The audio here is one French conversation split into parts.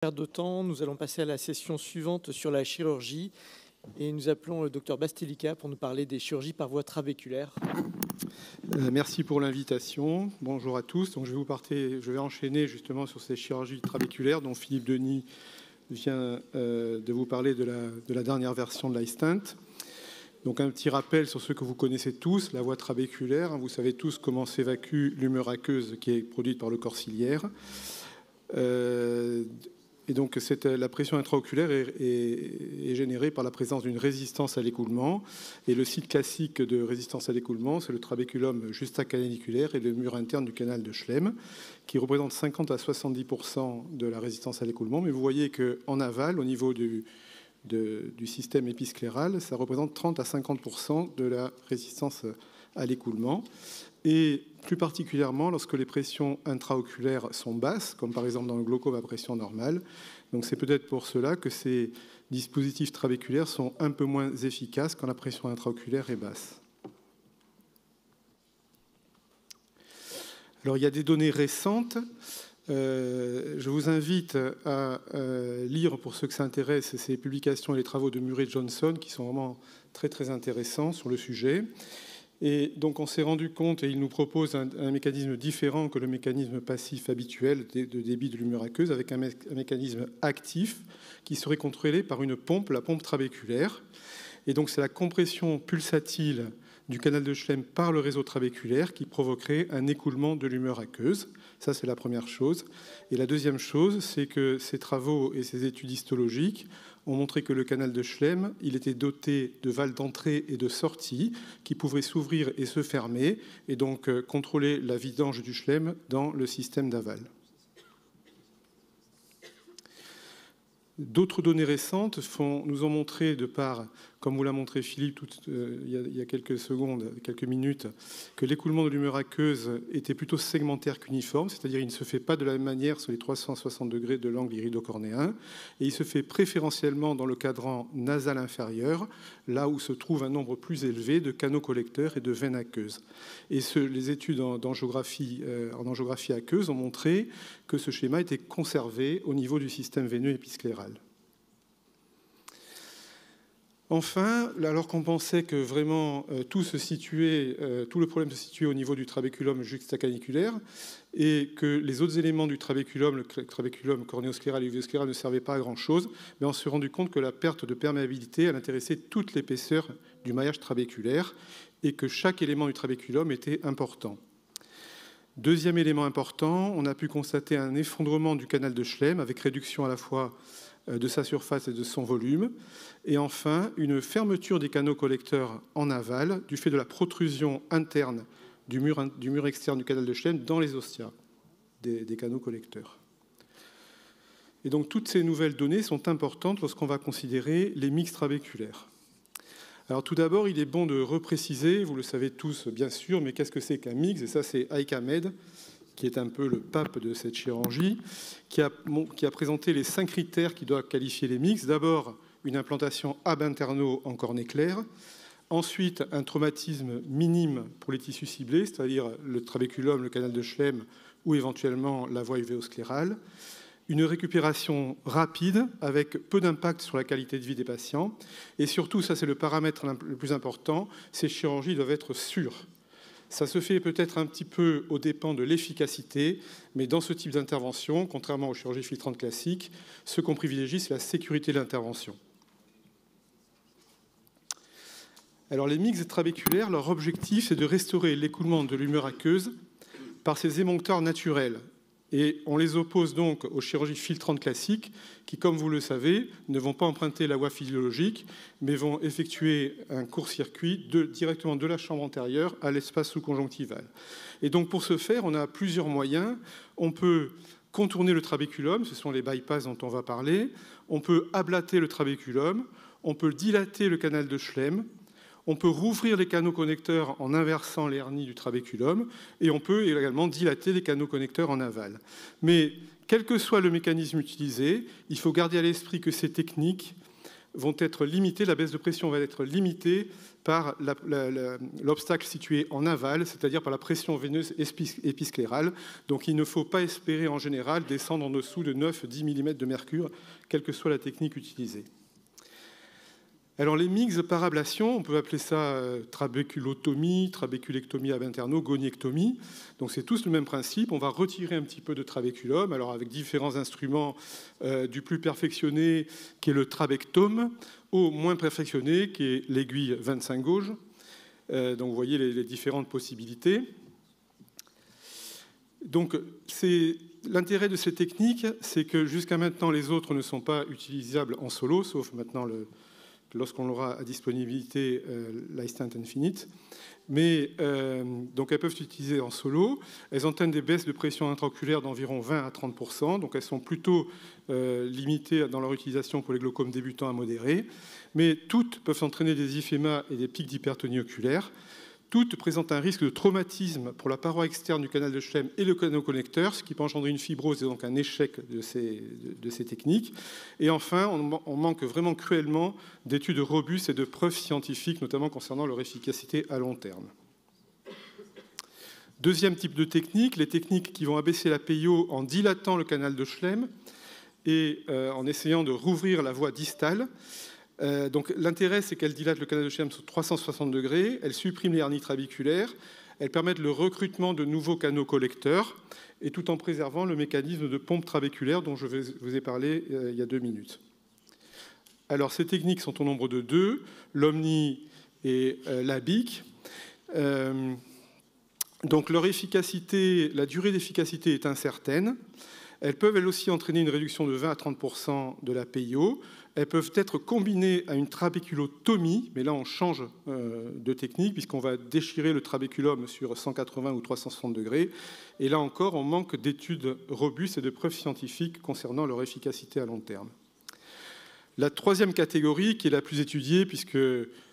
Perte de temps, nous allons passer à la session suivante sur la chirurgie et nous appelons le docteur Bastelica pour nous parler des chirurgies par voie trabéculaire. Merci pour l'invitation. Bonjour à tous. Donc je vais enchaîner justement sur ces chirurgies trabéculaires dont Philippe Denis vient de vous parler de la dernière version de l'iStent. Donc un petit rappel sur ce que vous connaissez tous, la voie trabéculaire. Vous savez tous comment s'évacue l'humeur aqueuse qui est produite par le corps ciliaire. Et donc la pression intraoculaire est générée par la présence d'une résistance à l'écoulement. Et le site classique de résistance à l'écoulement, c'est le trabéculum juxtacaniculaire et le mur interne du canal de Schlemm, qui représente 50 à 70% de la résistance à l'écoulement. Mais vous voyez qu'en aval, au niveau du système épiscléral, ça représente 30 à 50% de la résistance à l'écoulement. Et plus particulièrement lorsque les pressions intraoculaires sont basses, comme par exemple dans le glaucome à pression normale. Donc c'est peut-être pour cela que ces dispositifs trabéculaires sont un peu moins efficaces quand la pression intraoculaire est basse. Alors il y a des données récentes. Je vous invite à lire, pour ceux que ça intéresse, ces publications et les travaux de Murray Johnson qui sont vraiment très très intéressants sur le sujet. Et donc on s'est rendu compte, et il nous propose un mécanisme différent que le mécanisme passif habituel de débit de l'humeur aqueuse, avec un mécanisme actif qui serait contrôlé par une pompe, la pompe trabéculaire. Et donc c'est la compression pulsatile du canal de Schlemm par le réseau trabéculaire qui provoquerait un écoulement de l'humeur aqueuse. Ça, c'est la première chose. Et la deuxième chose, c'est que ces travaux et ces études histologiques ont montré que le canal de Schlemm, il était doté de valves d'entrée et de sortie qui pouvaient s'ouvrir et se fermer, et donc contrôler la vidange du Schlemm dans le système d'aval. D'autres données récentes nous ont montré, de par, comme vous l'a montré Philippe il y a quelques secondes, quelques minutes, que l'écoulement de l'humeur aqueuse était plutôt segmentaire qu'uniforme, c'est-à-dire il ne se fait pas de la même manière sur les 360 degrés de l'angle iridocornéen, et il se fait préférentiellement dans le cadran nasal inférieur, là où se trouve un nombre plus élevé de canaux collecteurs et de veines aqueuses. Et les études en angiographie aqueuse ont montré que ce schéma était conservé au niveau du système veineux épiscléral. Enfin, alors qu'on pensait que vraiment tout le problème se situait au niveau du trabéculum juxtacaniculaire et que les autres éléments du trabéculum, le trabéculum cornéoscléral et uvéoscléral, ne servaient pas à grand-chose, mais on s'est rendu compte que la perte de perméabilité, elle intéressait toute l'épaisseur du maillage trabéculaire et que chaque élément du trabéculum était important. Deuxième élément important, on a pu constater un effondrement du canal de Schlemm avec réduction à la fois de sa surface et de son volume. Et enfin, une fermeture des canaux collecteurs en aval du fait de la protrusion interne du mur externe du canal de Schlemm dans les ostias des canaux collecteurs. Et donc toutes ces nouvelles données sont importantes lorsqu'on va considérer les mix trabéculaires. Alors tout d'abord, il est bon de repréciser, vous le savez tous bien sûr, mais qu'est-ce que c'est qu'un mix? Et ça, c'est Heik Hamed, qui est un peu le pape de cette chirurgie, qui a présenté les 5 critères qui doivent qualifier les mix. D'abord, une implantation ab interno en cornée claire. Ensuite, un traumatisme minime pour les tissus ciblés, c'est-à-dire le trabéculum, le canal de Schlemm ou éventuellement la voie uvéosclérale. Une récupération rapide avec peu d'impact sur la qualité de vie des patients. Et surtout, ça c'est le paramètre le plus important, ces chirurgies doivent être sûres. Ça se fait peut-être un petit peu aux dépens de l'efficacité, mais dans ce type d'intervention, contrairement aux chirurgies filtrantes classiques, ce qu'on privilégie, c'est la sécurité de l'intervention. Alors les mix trabéculaires, leur objectif, c'est de restaurer l'écoulement de l'humeur aqueuse par ces émoncteurs naturels. Et on les oppose donc aux chirurgies filtrantes classiques qui, comme vous le savez, ne vont pas emprunter la voie physiologique, mais vont effectuer un court-circuit directement de la chambre antérieure à l'espace sous-conjonctival. Et donc pour ce faire, on a plusieurs moyens. On peut contourner le trabéculum, ce sont les bypass dont on va parler. On peut ablater le trabéculum. On peut dilater le canal de Schlemm. On peut rouvrir les canaux connecteurs en inversant les hernies du trabéculum et on peut également dilater les canaux connecteurs en aval. Mais quel que soit le mécanisme utilisé, il faut garder à l'esprit que ces techniques vont être limitées, la baisse de pression va être limitée par l'obstacle situé en aval, c'est-à-dire par la pression veineuse épisclérale. Donc il ne faut pas espérer en général descendre en dessous de 9-10 mm de mercure, quelle que soit la technique utilisée. Alors les mix par ablation, on peut appeler ça trabéculotomie, trabéculectomie ab interno, goniectomie. Donc c'est tous le même principe. On va retirer un petit peu de trabéculum, alors avec différents instruments, du plus perfectionné qui est le trabectome, au moins perfectionné qui est l'aiguille 25 gauge. Donc vous voyez les différentes possibilités. Donc l'intérêt de ces techniques, c'est que jusqu'à maintenant les autres ne sont pas utilisables en solo, sauf maintenant lorsqu'on aura à disponibilité l'iStent Infinite. Mais donc elles peuvent être utilisées en solo. Elles entraînent des baisses de pression intraoculaire d'environ 20 à 30%. Donc elles sont plutôt limitées dans leur utilisation pour les glaucomes débutants à modérés. Mais toutes peuvent entraîner des hyphémas et des pics d'hypertonie oculaire. Toutes présentent un risque de traumatisme pour la paroi externe du canal de Schlemm et le canal connecteur, ce qui peut engendrer une fibrose et donc un échec de ces techniques. Et enfin, on manque vraiment cruellement d'études robustes et de preuves scientifiques, notamment concernant leur efficacité à long terme. Deuxième type de technique, les techniques qui vont abaisser la PIO en dilatant le canal de Schlemm et en essayant de rouvrir la voie distale. Donc l'intérêt, c'est qu'elle dilate le canal de Schlemm sur 360 degrés, elle supprime les hernies trabéculaires, elle permet le recrutement de nouveaux canaux collecteurs, et tout en préservant le mécanisme de pompe trabéculaire dont je vous ai parlé il y a 2 minutes. Alors ces techniques sont au nombre de 2, l'Omni et la BIC. Donc leur efficacité, la durée d'efficacité est incertaine. Elles peuvent elles aussi entraîner une réduction de 20 à 30% de la PIO. Elles peuvent être combinées à une trabéculotomie, mais là on change de technique puisqu'on va déchirer le trabéculum sur 180 ou 360 degrés. Et là encore, on manque d'études robustes et de preuves scientifiques concernant leur efficacité à long terme. La troisième catégorie, qui est la plus étudiée, puisque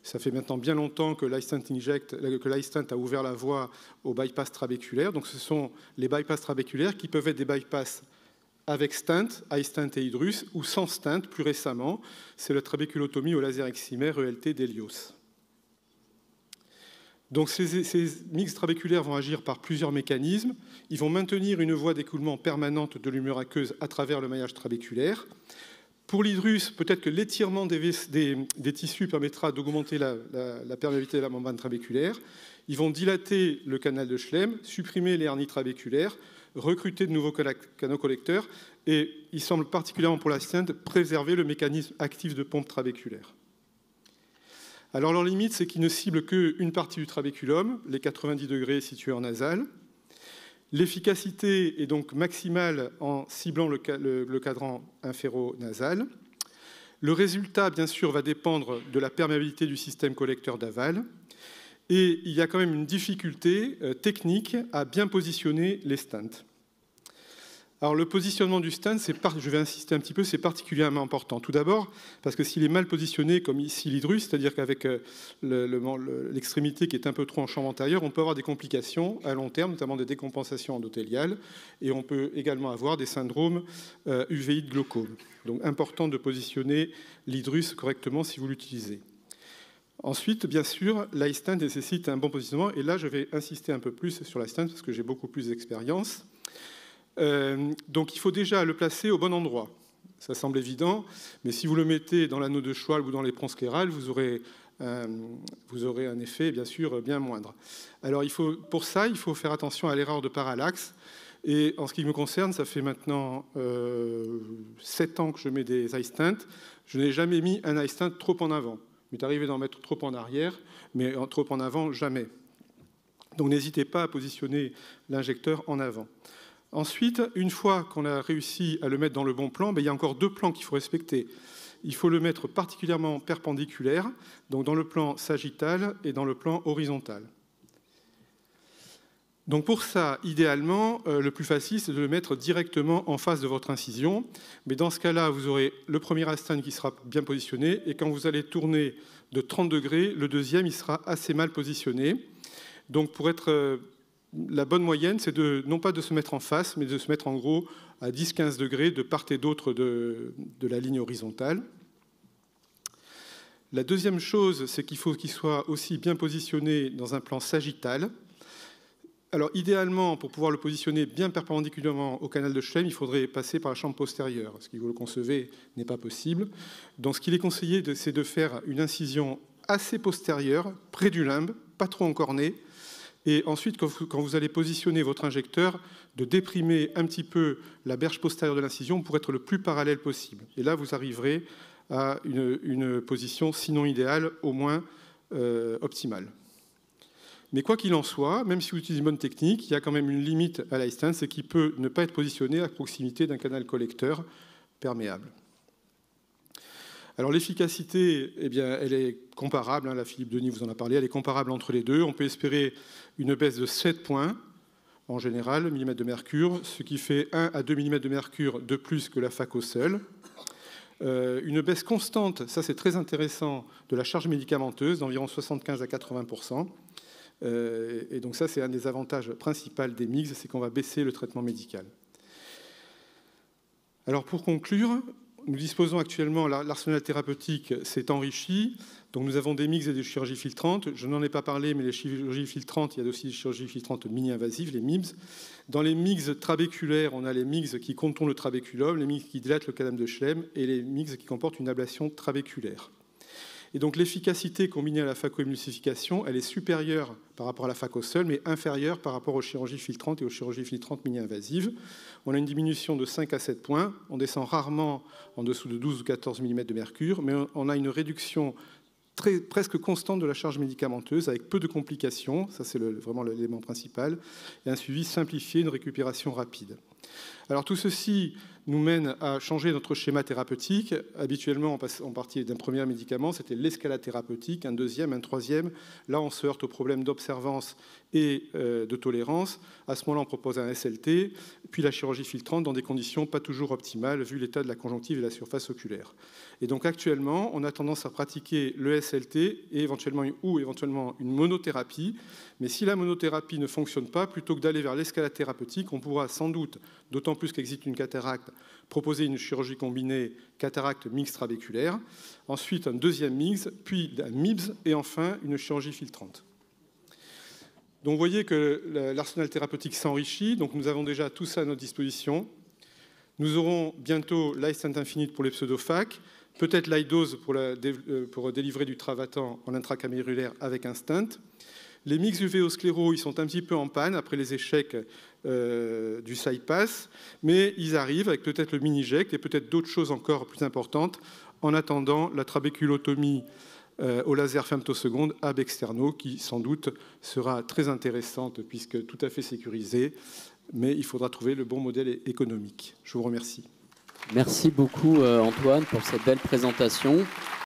ça fait maintenant bien longtemps que l'iStent a ouvert la voie au bypass trabéculaire. Donc ce sont les bypass trabéculaires qui peuvent être des bypass avec stent, iStent et Hydrus, ou sans stent plus récemment. C'est la trabéculotomie au laser excimer ELT d'Hélios. Donc ces mix trabéculaires vont agir par plusieurs mécanismes. Ils vont maintenir une voie d'écoulement permanente de l'humeur aqueuse à travers le maillage trabéculaire. Pour l'hydrus, peut-être que l'étirement des tissus permettra d'augmenter la perméabilité de la membrane trabéculaire. Ils vont dilater le canal de Schlemm, supprimer les hernies trabéculaires, recruter de nouveaux canaux collecteurs, et il semble particulièrement pour la stent préserver le mécanisme actif de pompe trabéculaire. Alors leur limite, c'est qu'ils ne ciblent qu'une partie du trabéculum, les 90 degrés situés en nasal. L'efficacité est donc maximale en ciblant le cadran inféronasal. Le résultat, bien sûr, va dépendre de la perméabilité du système collecteur d'aval. Et il y a quand même une difficulté technique à bien positionner les stents. Alors le positionnement du stent, je vais insister un petit peu, c'est particulièrement important. Tout d'abord, parce que s'il est mal positionné, comme ici l'hydrus, c'est-à-dire qu'avec l'extrémité qui est un peu trop en chambre antérieure, on peut avoir des complications à long terme, notamment des décompensations endothéliales, et on peut également avoir des syndromes uvéites glaucomes. Donc important de positionner l'hydrus correctement si vous l'utilisez. Ensuite, bien sûr, l'iStent nécessite un bon positionnement, et là je vais insister un peu plus sur l'iStent parce que j'ai beaucoup plus d'expérience. Donc il faut déjà le placer au bon endroit. Ça semble évident, mais si vous le mettez dans l'anneau de Schwalbe ou dans l'éperon scléral, vous aurez un effet bien sûr bien moindre. Alors pour ça, il faut faire attention à l'erreur de parallaxe. Et en ce qui me concerne, ça fait maintenant 7 ans que je mets des iStents. Je n'ai jamais mis un iStent trop en avant. Il m'est arrivé d'en mettre trop en arrière, mais trop en avant, jamais. Donc n'hésitez pas à positionner l'injecteur en avant. Ensuite, une fois qu'on a réussi à le mettre dans le bon plan, il y a encore 2 plans qu'il faut respecter. Il faut le mettre particulièrement perpendiculaire, donc dans le plan sagittal et dans le plan horizontal. Donc pour ça, idéalement, le plus facile, c'est de le mettre directement en face de votre incision. Mais dans ce cas-là, vous aurez le premier iStent qui sera bien positionné, et quand vous allez tourner de 30 degrés, le deuxième, il sera assez mal positionné. Donc pour être... La bonne moyenne, c'est non pas de se mettre en face, mais de se mettre en gros à 10-15 degrés de part et d'autre de la ligne horizontale. La deuxième chose, c'est qu'il faut qu'il soit aussi bien positionné dans un plan sagittal. Alors, idéalement, pour pouvoir le positionner bien perpendiculairement au canal de Schlem, il faudrait passer par la chambre postérieure. Ce que vous le concevez n'est pas possible. Donc, ce qu'il est conseillé, c'est de faire une incision assez postérieure, près du limbe, pas trop encornée. Et ensuite, quand vous allez positionner votre injecteur, de déprimer un petit peu la berge postérieure de l'incision pour être le plus parallèle possible. Et là, vous arriverez à une position, sinon idéale, au moins optimale. Mais quoi qu'il en soit, même si vous utilisez une bonne technique, il y a quand même une limite à l'iStent, c'est qu'il peut ne pas être positionné à proximité d'un canal collecteur perméable. Alors l'efficacité, eh bien, elle est comparable, la Philippe Denis vous en a parlé, elle est comparable entre les deux. On peut espérer une baisse de 7 points, en général, millimètres de mercure, ce qui fait 1 à 2 mm de mercure de plus que la phaco seule. Une baisse constante, ça c'est très intéressant, de la charge médicamenteuse, d'environ 75 à 80%. Et donc ça, c'est un des avantages principaux des MIGS, c'est qu'on va baisser le traitement médical. Alors pour conclure, nous disposons actuellement, l'arsenal thérapeutique s'est enrichi, donc nous avons des MIGS et des chirurgies filtrantes. Je n'en ai pas parlé, mais les chirurgies filtrantes, il y a aussi des chirurgies filtrantes mini-invasives, les MIBS. Dans les MIGS trabéculaires, on a les MIGS qui contournent le trabéculum, les MIGS qui dilatent le canal de Schlem et les MIGS qui comportent une ablation trabéculaire. Et donc l'efficacité combinée à la phacoémulsification, elle est supérieure par rapport à la phaco seule, mais inférieure par rapport aux chirurgies filtrantes et aux chirurgies filtrantes mini-invasives. On a une diminution de 5 à 7 points, on descend rarement en dessous de 12 ou 14 mm de mercure, mais on a une réduction presque constante de la charge médicamenteuse, avec peu de complications, ça c'est vraiment l'élément principal, et un suivi simplifié, une récupération rapide. Alors tout ceci nous mène à changer notre schéma thérapeutique. Habituellement, on partait d'un premier médicament, c'était l'escalade thérapeutique, un deuxième, un troisième. Là, on se heurte au problème d'observance et de tolérance. À ce moment-là, on propose un SLT, puis la chirurgie filtrante dans des conditions pas toujours optimales, vu l'état de la conjonctive et la surface oculaire. Et donc actuellement, on a tendance à pratiquer le SLT et éventuellement une monothérapie. Mais si la monothérapie ne fonctionne pas, plutôt que d'aller vers l'escalade thérapeutique, on pourra sans doute, d'autant plus qu'existe une cataracte, proposer une chirurgie combinée cataracte mixte trabéculaire, ensuite un deuxième MIGS, puis un MIBS et enfin une chirurgie filtrante. Donc vous voyez que l'arsenal thérapeutique s'enrichit, donc nous avons déjà tout ça à notre disposition. Nous aurons bientôt l'iStent Infinite pour les pseudophaques, peut-être l'iDose pour délivrer du travatant en intracamérulaire avec un stent. Les MIGS uvéoscléraux, ils sont un petit peu en panne après les échecs du SIPAS, mais ils arrivent avec peut-être le mini-ject et peut-être d'autres choses encore plus importantes en attendant la trabéculotomie au laser femtoseconde ab externo qui sans doute sera très intéressante puisque tout à fait sécurisée, mais il faudra trouver le bon modèle économique. Je vous remercie. Merci beaucoup Antoine pour cette belle présentation.